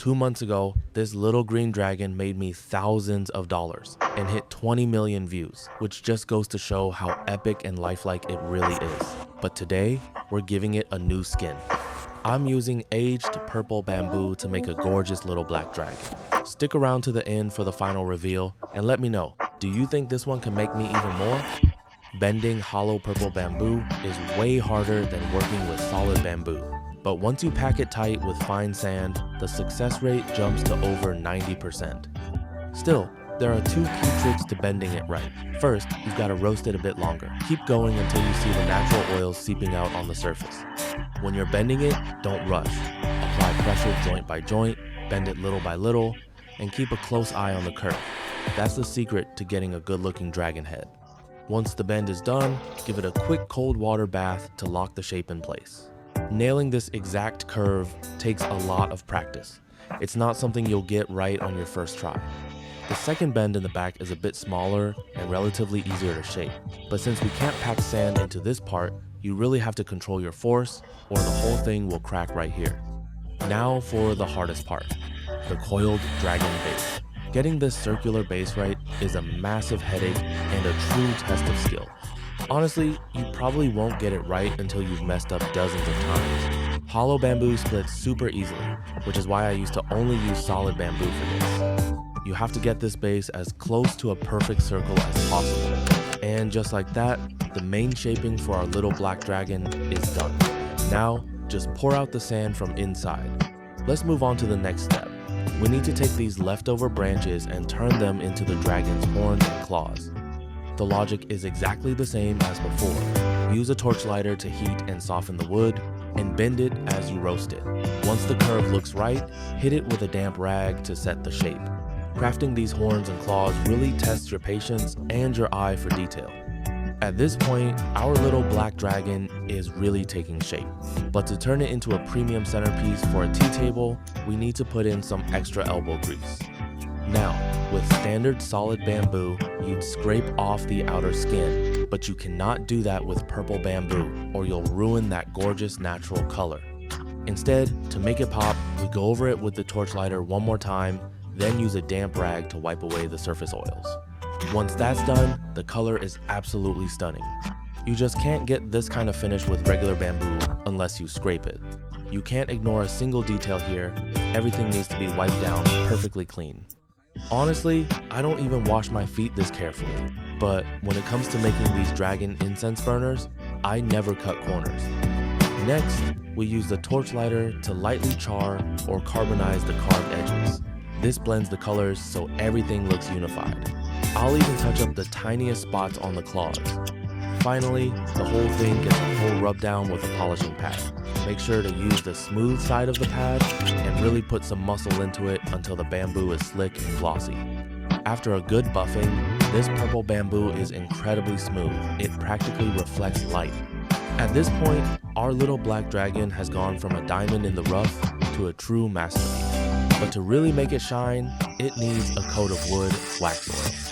2 months ago, this little green dragon made me thousands of dollars and hit 20 million views, which just goes to show how epic and lifelike it really is. But today, we're giving it a new skin. I'm using aged purple bamboo to make a gorgeous little black dragon. Stick around to the end for the final reveal and let me know, do you think this one can make me even more? Bending hollow purple bamboo is way harder than working with solid bamboo. But once you pack it tight with fine sand, the success rate jumps to over 90%. Still, there are 2 key tricks to bending it right. First, you've got to roast it a bit longer. Keep going until you see the natural oils seeping out on the surface. When you're bending it, don't rush. Apply pressure joint by joint, bend it little by little, and keep a close eye on the curve. That's the secret to getting a good-looking dragon head. Once the bend is done, give it a quick cold water bath to lock the shape in place. Nailing this exact curve takes a lot of practice. It's not something you'll get right on your first try. The second bend in the back is a bit smaller and relatively easier to shape. But since we can't pack sand into this part, you really have to control your force or the whole thing will crack right here. Now for the hardest part, the coiled dragon base. Getting this circular base right is a massive headache and a true test of skill. Honestly, you probably won't get it right until you've messed up dozens of times. Hollow bamboo splits super easily, which is why I used to only use solid bamboo for this. You have to get this base as close to a perfect circle as possible. And just like that, the main shaping for our little black dragon is done. Now, just pour out the sand from inside. Let's move on to the next step. We need to take these leftover branches and turn them into the dragon's horns and claws. The logic is exactly the same as before. Use a torch lighter to heat and soften the wood, and bend it as you roast it. Once the curve looks right, hit it with a damp rag to set the shape. Crafting these horns and claws really tests your patience and your eye for detail. At this point, our little black dragon is really taking shape. But to turn it into a premium centerpiece for a tea table, we need to put in some extra elbow grease. Now, with standard solid bamboo, you'd scrape off the outer skin, but you cannot do that with purple bamboo or you'll ruin that gorgeous natural color. Instead, to make it pop, we go over it with the torch lighter one more time, then use a damp rag to wipe away the surface oils. Once that's done, the color is absolutely stunning. You just can't get this kind of finish with regular bamboo unless you scrape it. You can't ignore a single detail here, everything needs to be wiped down perfectly clean. Honestly, I don't even wash my feet this carefully, but when it comes to making these dragon incense burners, I never cut corners. Next, we use the torch lighter to lightly char or carbonize the carved edges. This blends the colors so everything looks unified. I'll even touch up the tiniest spots on the claws. Finally, the whole thing gets a full rub down with a polishing pad. Make sure to use the smooth side of the pad and really put some muscle into it until the bamboo is slick and glossy. After a good buffing, this purple bamboo is incredibly smooth. It practically reflects light. At this point, our little black dragon has gone from a diamond in the rough to a true masterpiece. But to really make it shine, it needs a coat of wood wax oil.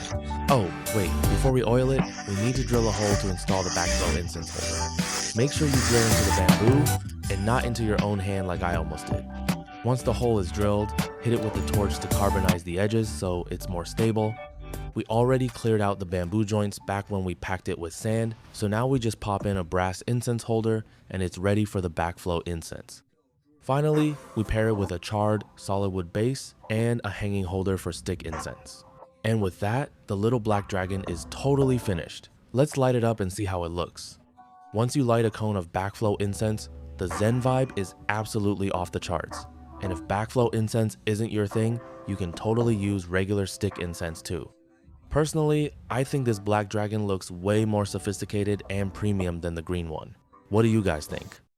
Oh, wait, before we oil it, we need to drill a hole to install the backflow incense holder. Make sure you drill into the bamboo and not into your own hand like I almost did. Once the hole is drilled, hit it with the torch to carbonize the edges so it's more stable. We already cleared out the bamboo joints back when we packed it with sand, so now we just pop in a brass incense holder and it's ready for the backflow incense. Finally, we pair it with a charred solid wood base and a hanging holder for stick incense. And with that, the little black dragon is totally finished. Let's light it up and see how it looks. Once you light a cone of backflow incense, the Zen vibe is absolutely off the charts. And if backflow incense isn't your thing, you can totally use regular stick incense too. Personally, I think this black dragon looks way more sophisticated and premium than the green one. What do you guys think?